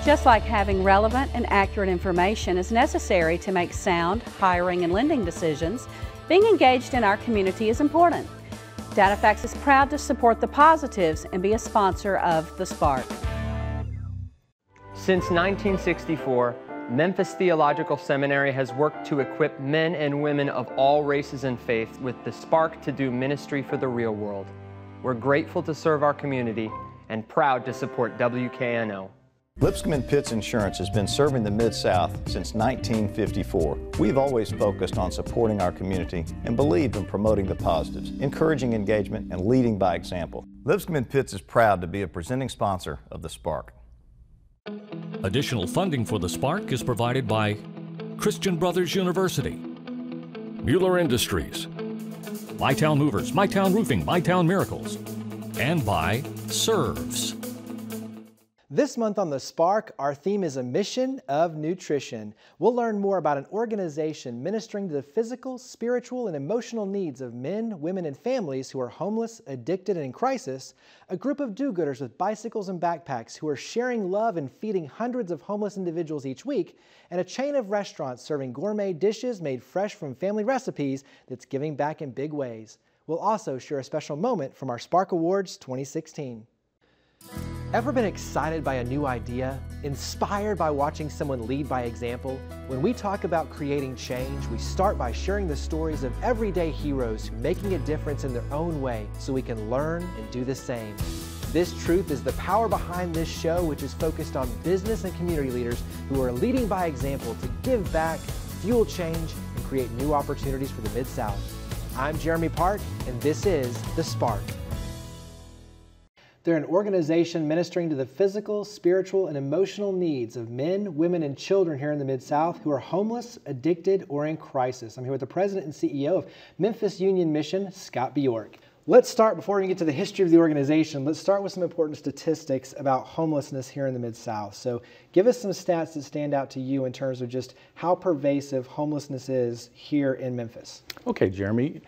Just like having relevant and accurate information is necessary to make sound hiring and lending decisions, being engaged in our community is important. DataFax is proud to support the positives and be a sponsor of The Spark. Since 1964, Memphis Theological Seminary has worked to equip men and women of all races and faiths with the spark to do ministry for the real world. We're grateful to serve our community and proud to support WKNO. Lipscomb & Pitts Insurance has been serving the Mid-South since 1954. We've always focused on supporting our community and believed in promoting the positives, encouraging engagement, and leading by example. Lipscomb & Pitts is proud to be a presenting sponsor of The Spark. Additional funding for The Spark is provided by Christian Brothers University, Mueller Industries, MyTown Movers, MyTown Roofing, MyTown Miracles, and by Serves. This month on The Spark, our theme is a mission of nutrition. We'll learn more about an organization ministering to the physical, spiritual, and emotional needs of men, women, and families who are homeless, addicted, and in crisis, a group of do-gooders with bicycles and backpacks who are sharing love and feeding hundreds of homeless individuals each week, and a chain of restaurants serving gourmet dishes made fresh from family recipes that's giving back in big ways. We'll also share a special moment from our Spark Awards 2016. Ever been excited by a new idea? Inspired by watching someone lead by example? When we talk about creating change, we start by sharing the stories of everyday heroes making a difference in their own way so we can learn and do the same. This truth is the power behind this show, which is focused on business and community leaders who are leading by example to give back, fuel change, and create new opportunities for the Mid-South. I'm Jeremy Park, and this is The Spark. They're an organization ministering to the physical, spiritual, and emotional needs of men, women, and children here in the Mid-South who are homeless, addicted, or in crisis. I'm here with the president and CEO of Memphis Union Mission, Scott Bjork. Let's start, before we get to the history of the organization, let's start with some important statistics about homelessness here in the Mid-South. So give us some stats that stand out to you in terms of just how pervasive homelessness is here in Memphis. Okay, Jeremy.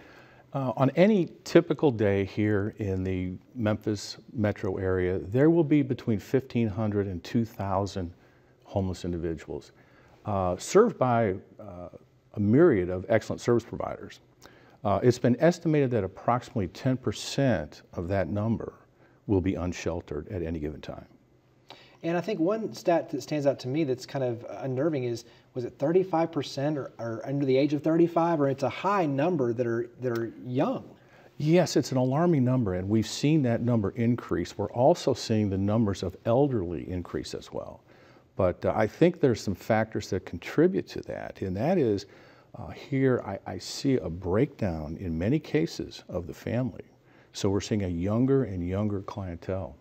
On any typical day here in the Memphis metro area, there will be between 1,500 and 2,000 homeless individuals, served by a myriad of excellent service providers. It's been estimated that approximately 10% of that number will be unsheltered at any given time. And I think one stat that stands out to me that's kind of unnerving is, was it 35% or under the age of 35, or it's a high number that are young? Yes, it's an alarming number, and we've seen that number increase. We're also seeing the numbers of elderly increase as well. But I think there's some factors that contribute to that, and that is here I see a breakdown in many cases of the family. So we're seeing a younger and younger clientele.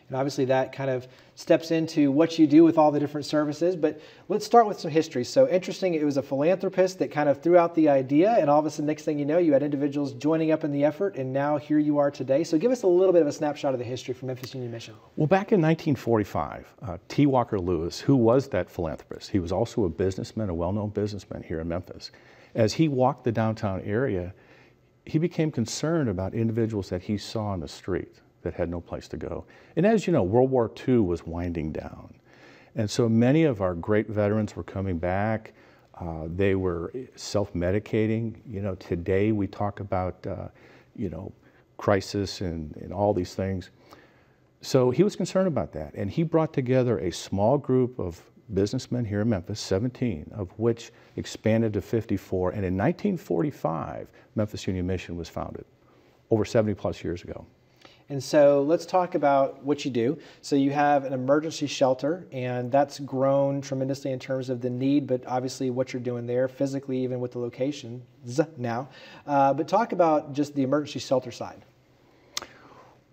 And obviously that kind of steps into what you do with all the different services, but let's start with some history. So interesting, it was a philanthropist that kind of threw out the idea, and all of a sudden, next thing you know, you had individuals joining up in the effort, and now here you are today. So give us a little bit of a snapshot of the history from Memphis Union Mission. Well, back in 1945, T. Walker Lewis, who was that philanthropist, he was also a businessman, a well-known businessman here in Memphis. As he walked the downtown area, he became concerned about individuals that he saw on the street that had no place to go. And as you know, World War II was winding down. And so many of our great veterans were coming back. They were self-medicating. You know, today we talk about, you know, crisis and all these things. So he was concerned about that. And he brought together a small group of businessmen here in Memphis, 17, of which expanded to 54. And in 1945, Memphis Union Mission was founded, over 70 plus years ago. And so let's talk about what you do. So you have an emergency shelter, and that's grown tremendously in terms of the need, but obviously what you're doing there physically, even with the locations now. But talk about just the emergency shelter side.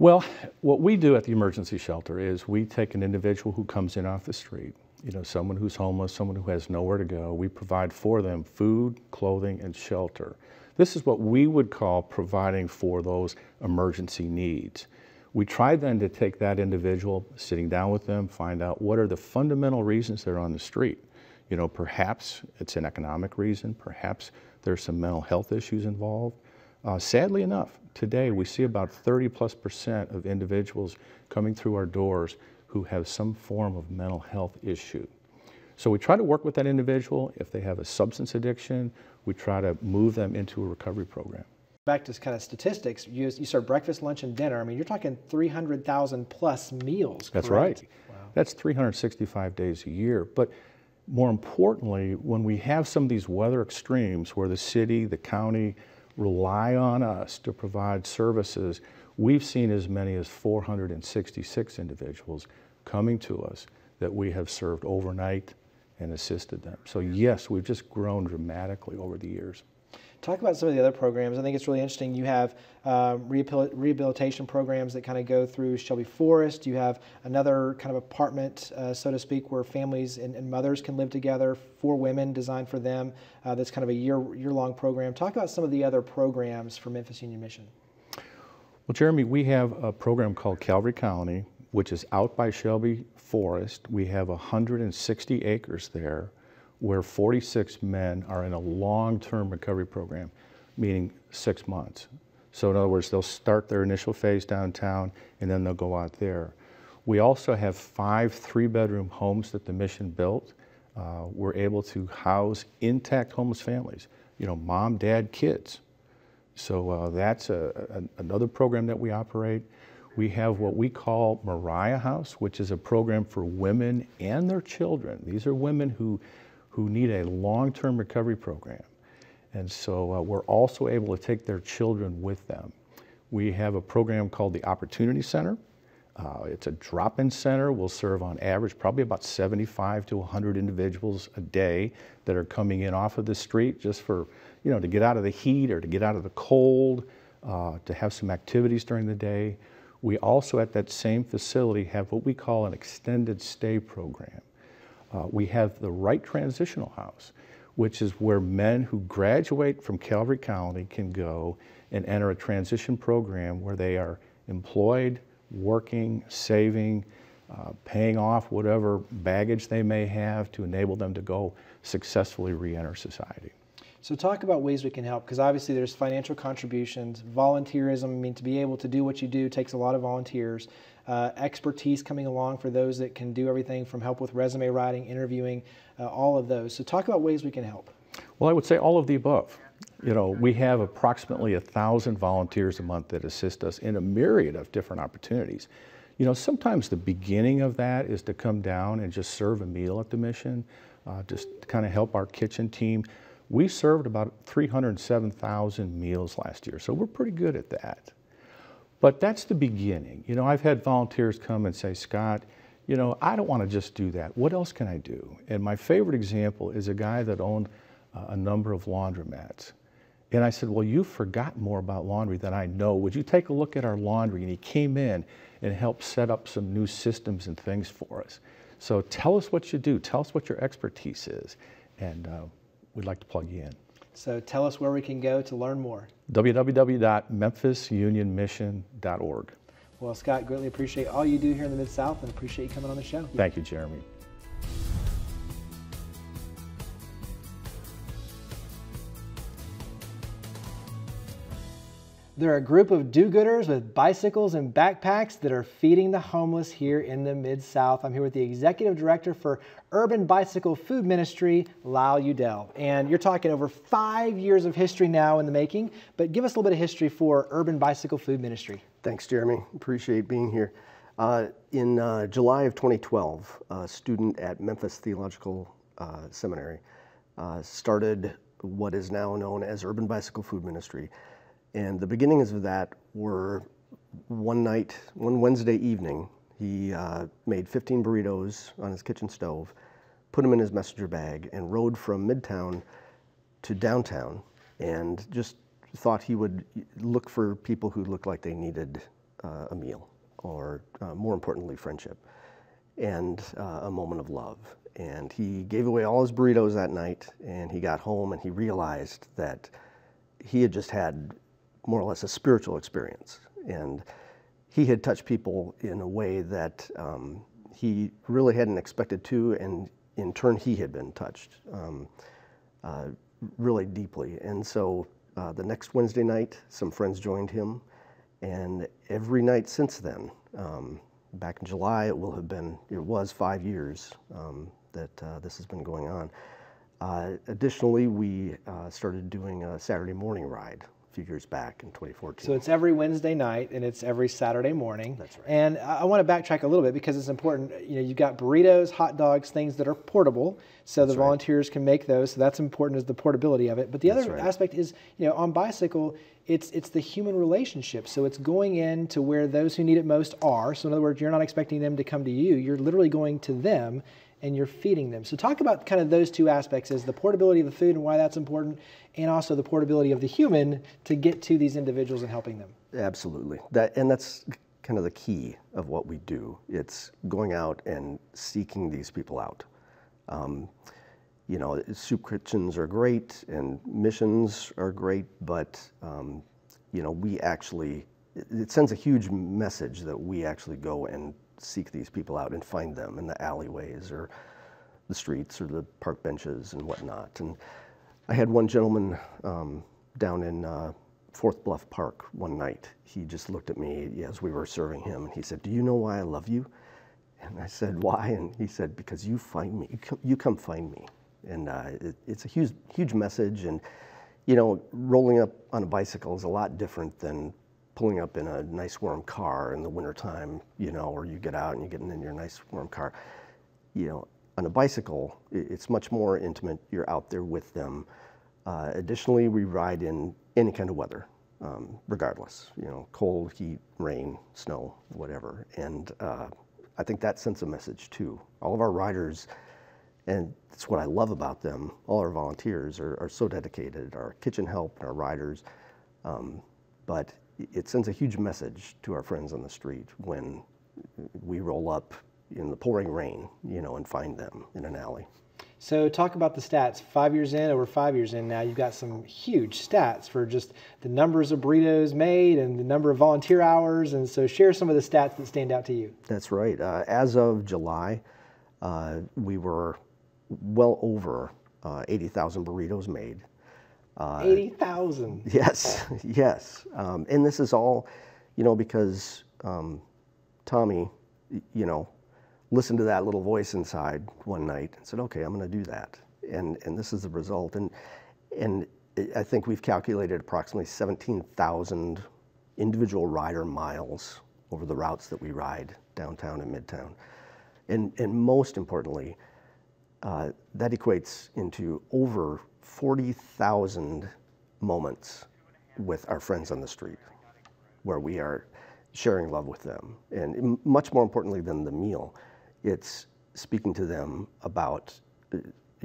Well, what we do at the emergency shelter is we take an individual who comes in off the street, you know, someone who's homeless, someone who has nowhere to go. We provide for them food, clothing, and shelter. This is what we would call providing for those emergency needs. We try then to take that individual, sitting down with them, find out what are the fundamental reasons they're on the street. You know, perhaps it's an economic reason, perhaps there's some mental health issues involved. Sadly enough, today we see about 30+% of individuals coming through our doors who have some form of mental health issue. So we try to work with that individual. If they have a substance addiction, we try to move them into a recovery program. Back to kind of statistics, you serve breakfast, lunch, and dinner. I mean, you're talking 300,000 plus meals, correct? That's right. Wow. That's 365 days a year. But more importantly, when we have some of these weather extremes where the city, the county rely on us to provide services, we've seen as many as 466 individuals coming to us that we have served overnight and assisted them. So yes, we've just grown dramatically over the years. Talk about some of the other programs. I think it's really interesting. You have rehabilitation programs that kind of go through Shelby Forest. You have another kind of apartment, so to speak, where families and mothers can live together for women, designed for them. That's kind of a year-long program. Talk about some of the other programs for Memphis Union Mission. Well, Jeremy, we have a program called Calvary Colony, which is out by Shelby Forest. We have 160 acres there, where 46 men are in a long-term recovery program, meaning 6 months. So in other words, they'll start their initial phase downtown and then they'll go out there. We also have 5 3-bedroom homes that the mission built. We're able to house intact homeless families, you know, mom, dad, kids. So that's another program that we operate. We have what we call Mariah House, which is a program for women and their children. These are women who need a long-term recovery program. And so we're also able to take their children with them. We have a program called the Opportunity Center. It's a drop-in center. We'll serve on average probably about 75 to 100 individuals a day that are coming in off of the street just for, you know, to get out of the heat or to get out of the cold, to have some activities during the day. We also at that same facility have what we call an extended stay program. We have the Right Transitional House, which is where men who graduate from Calvary County can go and enter a transition program where they are employed, working, saving, paying off whatever baggage they may have to enable them to go successfully re-enter society. So talk about ways we can help, because obviously there's financial contributions, volunteerism. I mean, to be able to do what you do takes a lot of volunteers. Expertise coming along for those that can do everything from help with resume writing, interviewing, all of those. So talk about ways we can help. Well, I would say all of the above. You know, we have approximately 1,000 volunteers a month that assist us in a myriad of different opportunities. You know, sometimes the beginning of that is to come down and just serve a meal at the mission, just to kind of help our kitchen team. We served about 307,000 meals last year, so we're pretty good at that. But that's the beginning. You know, I've had volunteers come and say, Scott, you know, I don't want to just do that. What else can I do? And my favorite example is a guy that owned a number of laundromats. And I said, well, you've forgotten more about laundry than I know. Would you take a look at our laundry? And he came in and helped set up some new systems and things for us. So tell us what you do. Tell us what your expertise is. And we'd like to plug you in. So tell us where we can go to learn more. www.memphisunionmission.org. Well, Scott, greatly appreciate all you do here in the Mid-South and appreciate you coming on the show. Thank you, Jeremy. They're a group of do-gooders with bicycles and backpacks that are feeding the homeless here in the Mid-South. I'm here with the Executive Director for Urban Bicycle Food Ministry, Lyle Udell. And you're talking over 5 years of history now in the making, but give us a little bit of history for Urban Bicycle Food Ministry. Thanks, Jeremy. Appreciate being here. In July of 2012, a student at Memphis Theological Seminary started what is now known as Urban Bicycle Food Ministry. And the beginnings of that were one Wednesday evening, he made 15 burritos on his kitchen stove, put them in his messenger bag, and rode from Midtown to downtown, and just thought he would look for people who looked like they needed a meal, or more importantly, friendship, and a moment of love. And he gave away all his burritos that night, and he got home and he realized that he had just had more or less a spiritual experience. And he had touched people in a way that he really hadn't expected to, and in turn he had been touched really deeply. And so the next Wednesday night, some friends joined him, and every night since then, back in July, it was 5 years that this has been going on. Additionally, we started doing a Saturday morning ride a few years back in 2014. So it's every Wednesday night and it's every Saturday morning. That's right. And I want to backtrack a little bit because it's important. You know, you've got burritos, hot dogs, things that are portable, so the volunteers can make those. So that's important, is the portability of it. But the other aspect is, you know, on bicycle, it's the human relationship. So it's going in to where those who need it most are. So in other words, you're not expecting them to come to you. You're literally going to them and you're feeding them. So talk about kind of those two aspects, is the portability of the food and why that's important, and also the portability of the human to get to these individuals and helping them. Absolutely. That's kind of the key of what we do. It's going out and seeking these people out. You know, soup kitchens are great and missions are great, but you know, it sends a huge message that we actually go and seek these people out and find them in the alleyways or the streets or the park benches and whatnot. And I had one gentleman down in Fourth Bluff Park one night. He just looked at me as we were serving him, and he said, "Do you know why I love you?" And I said, "Why?" And he said, "Because you find me. You come find me." And it's a huge message. And you know, rolling up on a bicycle is a lot different than pulling up in a nice warm car in the wintertime, you know, or you get out and you're getting in your nice warm car. You know, on a bicycle, it's much more intimate. You're out there with them. Additionally, we ride in any kind of weather, regardless, you know, cold, heat, rain, snow, whatever. And I think that sends a message too. All of our riders, and that's what I love about them, all our volunteers are so dedicated, our kitchen help and our riders. But it sends a huge message to our friends on the street when we roll up in the pouring rain, you know, and find them in an alley. So talk about the stats. 5 years in, over 5 years in now, you've got some huge stats for just the numbers of burritos made and the number of volunteer hours. And so share some of the stats that stand out to you. That's right. As of July, we were well over 80,000 burritos made. 80,000. Yes, yes. And this is all, you know, because Tommy, you know, listened to that little voice inside one night and said, "Okay, I'm going to do that." And this is the result. And I think we've calculated approximately 17,000 individual rider miles over the routes that we ride downtown and midtown. And most importantly, that equates into over 40,000 moments with our friends on the street where we are sharing love with them. And much more importantly than the meal, it's speaking to them about,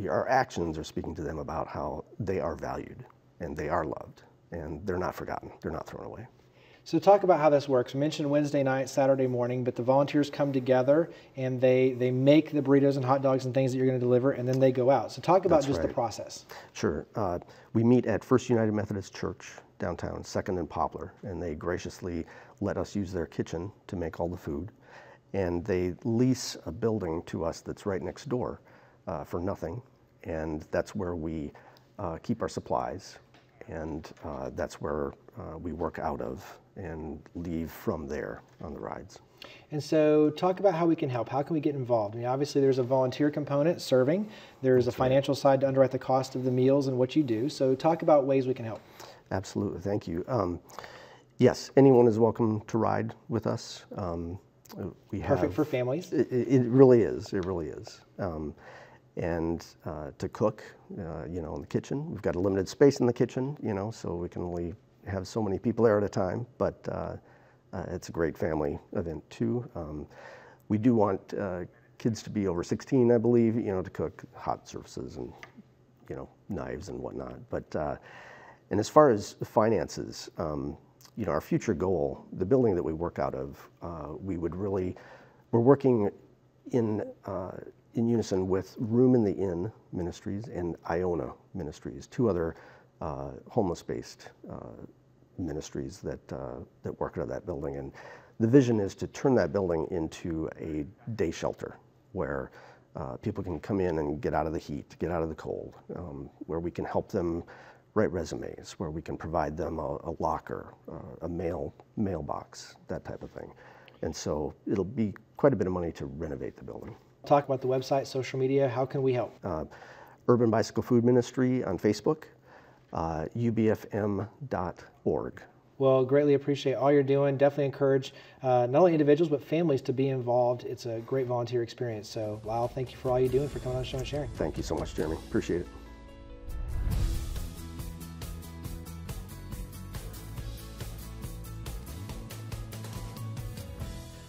our actions are speaking to them about how they are valued and they are loved and they're not forgotten, they're not thrown away. So talk about how this works. We mentioned Wednesday night, Saturday morning, but the volunteers come together and they make the burritos and hot dogs and things that you're going to deliver, and then they go out. So talk about the process. Sure. We meet at First United Methodist Church downtown, 2nd and Poplar, and they graciously let us use their kitchen to make all the food. And they lease a building to us that's right next door for nothing, and that's where we keep our supplies, and that's where we work out of and leave from there on the rides. And so talk about how we can help. How can we get involved? I mean, obviously there's a volunteer component, serving. There's a financial side to underwrite the cost of the meals and what you do. So talk about ways we can help. Absolutely, thank you. Yes, anyone is welcome to ride with us. Perfect for families. It really is, it really is. And to cook, you know, in the kitchen. We've got a limited space in the kitchen, you know, so we can only have so many people there at a time, but it's a great family event too. We do want kids to be over 16, I believe, you know, to cook hot surfaces and, you know, knives and whatnot. But, and as far as finances, you know, our future goal, the building that we work out of, we're working in unison with Room in the Inn Ministries and Iona Ministries, two other homeless-based ministries that work out of that building. And the vision is to turn that building into a day shelter where people can come in and get out of the heat, get out of the cold, where we can help them write resumes, where we can provide them a locker, a mailbox, that type of thing. And so it'll be quite a bit of money to renovate the building. Talk about the website, social media. How can we help? Urban Bicycle Food Ministry on Facebook, ubfm.org. Well, greatly appreciate all you're doing. Definitely encourage not only individuals but families to be involved. It's a great volunteer experience. So, Lyle, thank you for all you do and for coming on the show and sharing. Thank you so much, Jeremy. Appreciate it.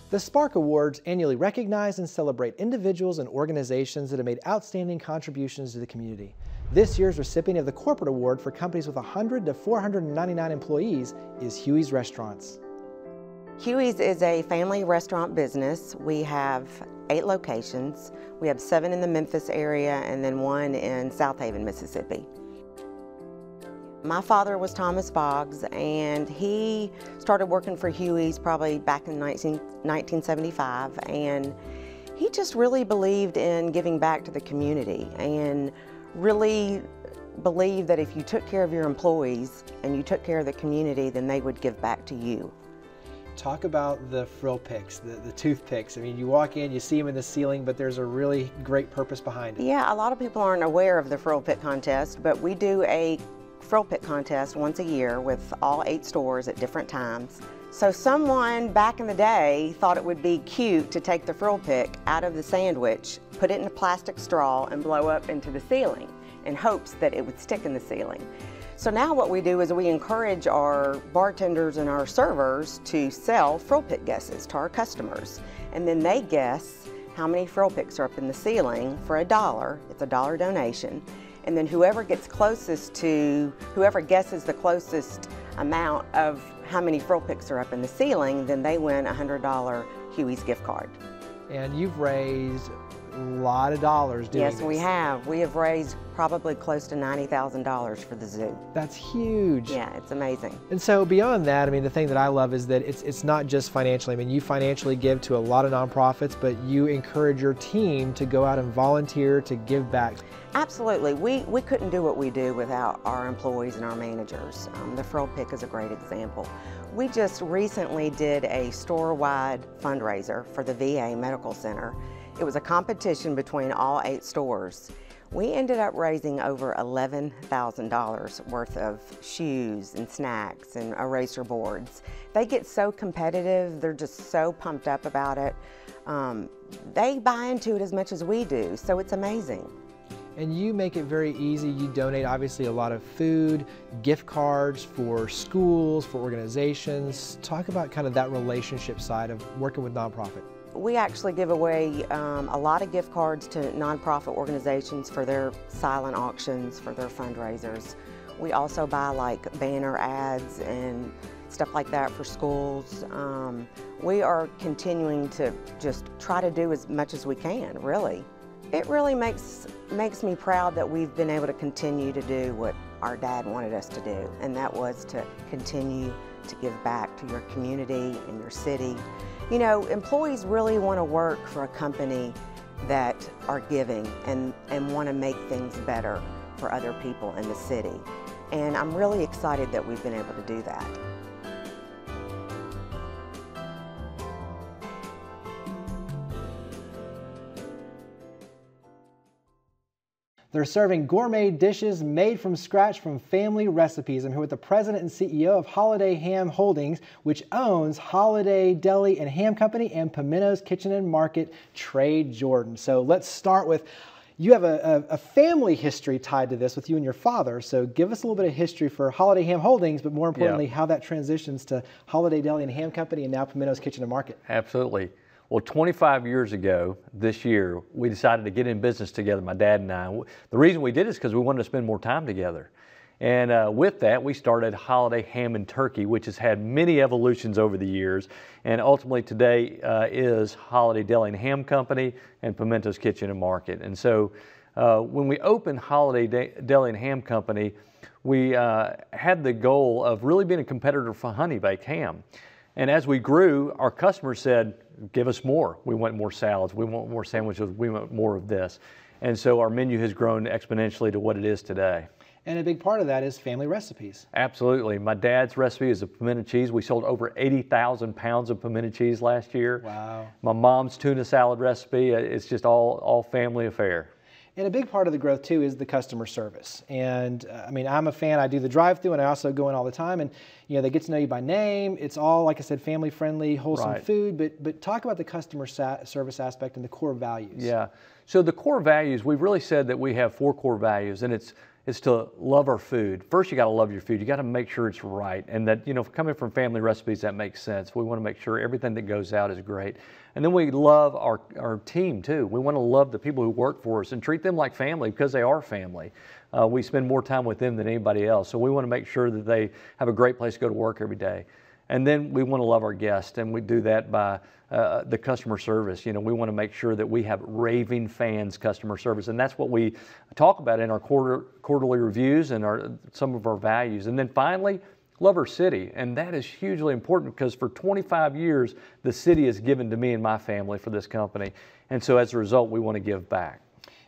The Spark Awards annually recognize and celebrate individuals and organizations that have made outstanding contributions to the community. This year's recipient of the Corporate Award for companies with 100 to 499 employees is Huey's Restaurants. Huey's is a family restaurant business. We have 8 locations. We have 7 in the Memphis area and then 1 in South Haven, Mississippi. My father was Thomas Boggs, and he started working for Huey's probably back in 1975, and he just really believed in giving back to the community and really believed that if you took care of your employees and you took care of the community, then they would give back to you. Talk about the frill picks, the toothpicks. I mean, you walk in, you see them in the ceiling, but there's a really great purpose behind it. Yeah, a lot of people aren't aware of the frill pick contest, but we do a frill pick contest once a year with all 8 stores at different times. So someone back in the day thought it would be cute to take the frill pick out of the sandwich, put it in a plastic straw and blow up into the ceiling in hopes that it would stick in the ceiling. So now what we do is we encourage our bartenders and our servers to sell frill pick guesses to our customers. And then they guess how many frill picks are up in the ceiling for $1. It's a $1 donation. And then whoever guesses the closest amount of how many frill picks are up in the ceiling, then they win a $100 Huey's gift card. And you've raised a lot of dollars doing this. Yes, we have. We have raised probably close to $90,000 for the zoo. That's huge. Yeah, it's amazing. And so beyond that, I mean, the thing that I love is that it's not just financially. I mean, you financially give to a lot of nonprofits, but you encourage your team to go out and volunteer to give back. Absolutely. We couldn't do what we do without our employees and our managers. The frill pick is a great example. We just recently did a store-wide fundraiser for the VA Medical Center. It was a competition between all 8 stores. We ended up raising over $11,000 worth of shoes and snacks and eraser boards. They get so competitive, they're just so pumped up about it. They buy into it as much as we do, so it's amazing. And you make it very easy. You donate obviously a lot of food, gift cards for schools, for organizations. Talk about kind of that relationship side of working with nonprofit. We actually give away a lot of gift cards to nonprofit organizations for their silent auctions, for their fundraisers. We also buy like banner ads and stuff like that for schools. We are continuing to just try to do as much as we can, really. It really makes me proud that we've been able to continue to do what our dad wanted us to do, and that was to continue to give back to your community and your city. You know, employees really want to work for a company that are giving and want to make things better for other people in the city. And I'm really excited that we've been able to do that. They're serving gourmet dishes made from scratch from family recipes. I'm here with the president and CEO of Holiday Ham Holdings, which owns Holiday Deli and Ham Company and Pimento's Kitchen and Market, Trey Jordan. So let's start with, you have a family history tied to this with you and your father. So give us a little bit of history for Holiday Ham Holdings, but more importantly, how that transitions to Holiday Deli and Ham Company and now Pimento's Kitchen and Market. Absolutely. Well, 25 years ago, this year, we decided to get in business together, my dad and I. The reason we did is because we wanted to spend more time together. And with that, we started Holiday Ham and Turkey, which has had many evolutions over the years. And ultimately today is Holiday Deli and Ham Company and Pimento's Kitchen and Market. And so when we opened Holiday Deli and Ham Company, we had the goal of really being a competitor for Honey Baked Ham. And as we grew, our customers said, give us more. We want more salads. We want more sandwiches. We want more of this. And so our menu has grown exponentially to what it is today. And a big part of that is family recipes. Absolutely. My dad's recipe is a pimento cheese. We sold over 80,000 pounds of pimento cheese last year. Wow. My mom's tuna salad recipe, it's just all family affair. And a big part of the growth too is the customer service. And I mean, I'm a fan. I do the drive-through, and I also go in all the time. And they get to know you by name. It's all, like I said, family-friendly, wholesome food. But talk about the customer service aspect and the core values. Yeah. So the core values, we've really said that we have 4 core values, and it's to love our food. First, you got to love your food. You got to make sure it's right, and that coming from family recipes, that makes sense. We want to make sure everything that goes out is great. And then we love our team too. We want to love the people who work for us and treat them like family, because they are family. We spend more time with them than anybody else, so we want to make sure that they have a great place to go to work every day. And then we want to love our guests, and we do that by the customer service. We want to make sure that we have raving fans customer service, and that's what we talk about in our quarterly reviews and some of our values. And then finally, love our city, and that is hugely important, because for 25 years the city has given to me and my family for this company, and so as a result we want to give back.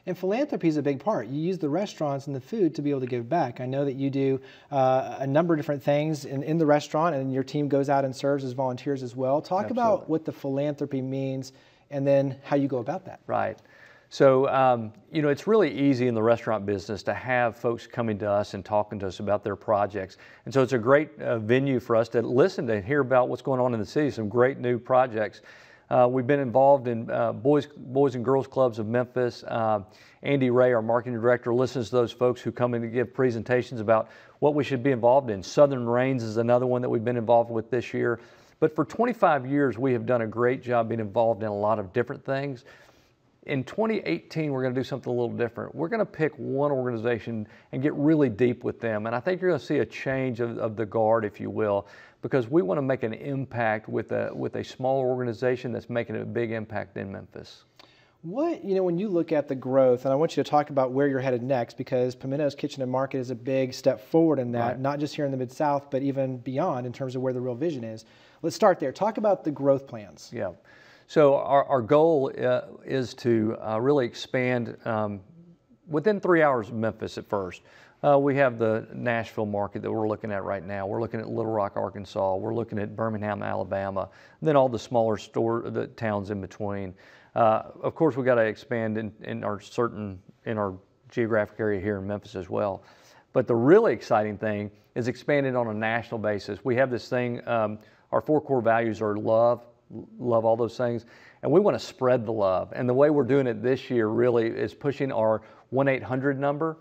And philanthropy is a big part. You use the restaurants and the food to be able to give back. I know that you do a number of different things in the restaurant, and your team goes out and serves as volunteers as well. Talk about what the philanthropy means and then how you go about that. Right. So, it's really easy in the restaurant business to have folks coming to us and talking to us about their projects. And so it's a great venue for us to listen to and hear about what's going on in the city, some great new projects. We've been involved in Boys and Girls Clubs of Memphis. Andy Ray, our marketing director, listens to those folks who come in to give presentations about what we should be involved in. Southern Rains is another one that we've been involved with this year. But for 25 years, we have done a great job being involved in a lot of different things. In 2018, we're going to do something a little different. We're going to pick one organization and get really deep with them. And I think you're going to see a change of the guard, if you will, because we want to make an impact with a smaller organization that's making a big impact in Memphis. What, when you look at the growth, and I want you to talk about where you're headed next, because Pimento's Kitchen and Market is a big step forward in that, not just here in the Mid-South, but even beyond in terms of where the real vision is. Let's start there. Talk about the growth plans. Yeah. So our goal is to really expand within 3 hours of Memphis at first. We have the Nashville market that we're looking at right now. We're looking at Little Rock, Arkansas. We're looking at Birmingham, Alabama, and then all the smaller the towns in between. Of course, we got to expand in our geographic area here in Memphis as well. But the really exciting thing is expanding on a national basis. We have this thing, our 4 core values are love, all those things, and we want to spread the love. And the way we're doing it this year really is pushing our 1-800 number,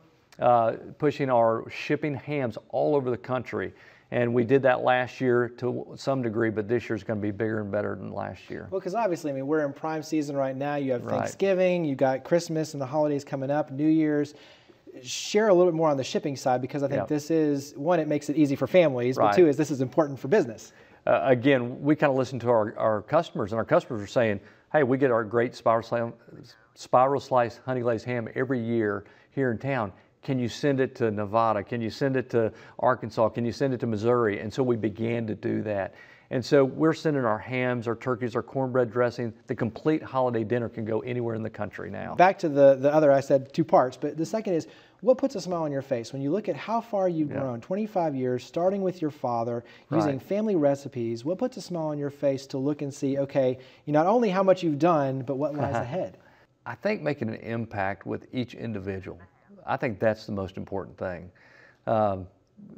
pushing our shipping hams all over the country. And we did that last year to some degree, but this year's going to be bigger and better than last year. Well, because obviously, we're in prime season right now. You have Thanksgiving, you got Christmas and the holidays coming up, New Year's. Share a little bit more on the shipping side, because I think this is, one, it makes it easy for families, but 2, is this is important for business. Again, we kind of listen to our customers, and our customers are saying, hey, we get our great spiral slice honey glazed ham every year here in town. Can you send it to Nevada? Can you send it to Arkansas? Can you send it to Missouri? And so we began to do that. And so we're sending our hams, our turkeys, our cornbread dressing. The complete holiday dinner can go anywhere in the country now. Back to the other, I said 2 parts, but the second is, what puts a smile on your face when you look at how far you've grown, 25 years, starting with your father, using family recipes? What puts a smile on your face to look and see, okay, not only how much you've done, but what lies ahead? I think making an impact with each individual. I think that's the most important thing.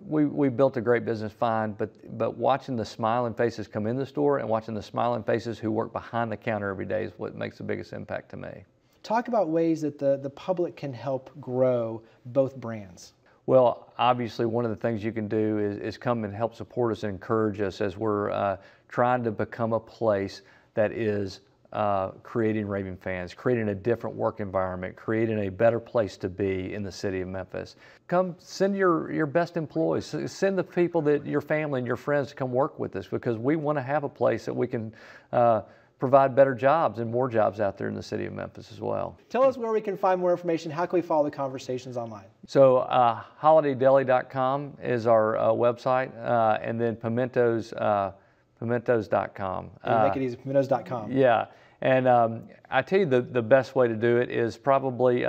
We built a great business, fine, but watching the smiling faces come in the store and watching the smiling faces who work behind the counter every day is what makes the biggest impact to me. Talk about ways that the public can help grow both brands. Well, obviously one of the things you can do is come and help support us and encourage us as we're trying to become a place that is creating raving fans, creating a different work environment, creating a better place to be in the city of Memphis. Come send your best employees, send the people that your family and your friends to come work with us, because we want to have a place that we can provide better jobs and more jobs out there in the city of Memphis as well. Tell us where we can find more information. How can we follow the conversations online? So holidaydeli.com is our website, and then pimentos.com. Make it easy, pimentos.com. Yeah, and I tell you the best way to do it is probably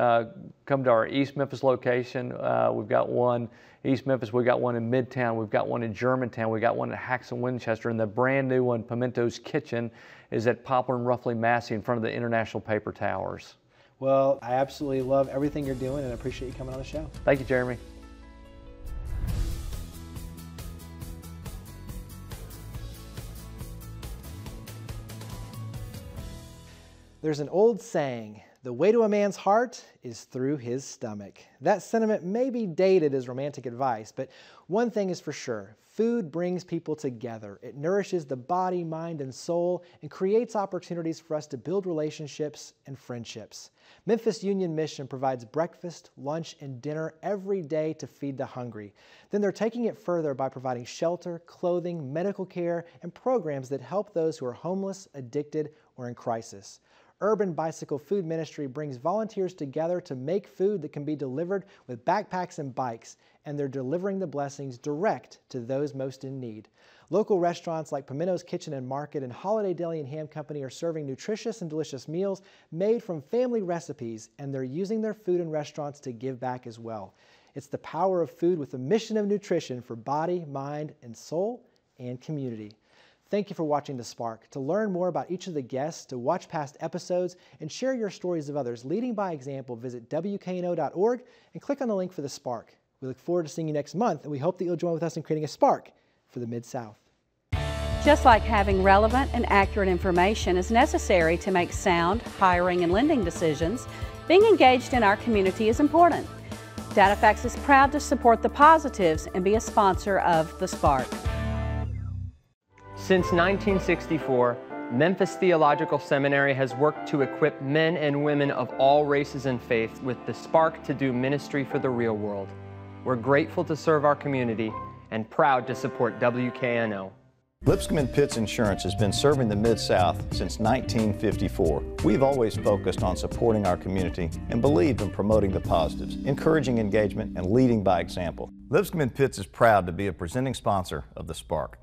come to our East Memphis location. We've got one East Memphis, we've got one in Midtown, we've got one in Germantown, we've got one at Haxon Winchester, and the brand new one, Pimento's Kitchen, is at Poplar and Roughly Massey in front of the International Paper Towers. Well, I absolutely love everything you're doing and I appreciate you coming on the show. Thank you, Jeremy. There's an old saying, the way to a man's heart is through his stomach. That sentiment may be dated as romantic advice, but one thing is for sure, food brings people together. It nourishes the body, mind, and soul, and creates opportunities for us to build relationships and friendships. Memphis Union Mission provides breakfast, lunch, and dinner every day to feed the hungry. Then they're taking it further by providing shelter, clothing, medical care, and programs that help those who are homeless, addicted, or in crisis. Urban Bicycle Food Ministry brings volunteers together to make food that can be delivered with backpacks and bikes, and they're delivering the blessings direct to those most in need. Local restaurants like Pimento's Kitchen and Market and Holiday Deli and Ham Company are serving nutritious and delicious meals made from family recipes, and they're using their food in restaurants to give back as well. It's the power of food with a mission of nutrition for body, mind, and soul and community. Thank you for watching The Spark. To learn more about each of the guests, to watch past episodes, and share your stories of others leading by example, visit WKNO.org and click on the link for The Spark. We look forward to seeing you next month, and we hope that you'll join with us in creating a spark for the Mid-South. Just like having relevant and accurate information is necessary to make sound hiring and lending decisions, being engaged in our community is important. DataFax is proud to support the positives and be a sponsor of The Spark. Since 1964, Memphis Theological Seminary has worked to equip men and women of all races and faiths with the spark to do ministry for the real world. We're grateful to serve our community and proud to support WKNO. Lipscomb & Pitts Insurance has been serving the Mid-South since 1954. We've always focused on supporting our community and believed in promoting the positives, encouraging engagement, and leading by example. Lipscomb & Pitts is proud to be a presenting sponsor of The Spark.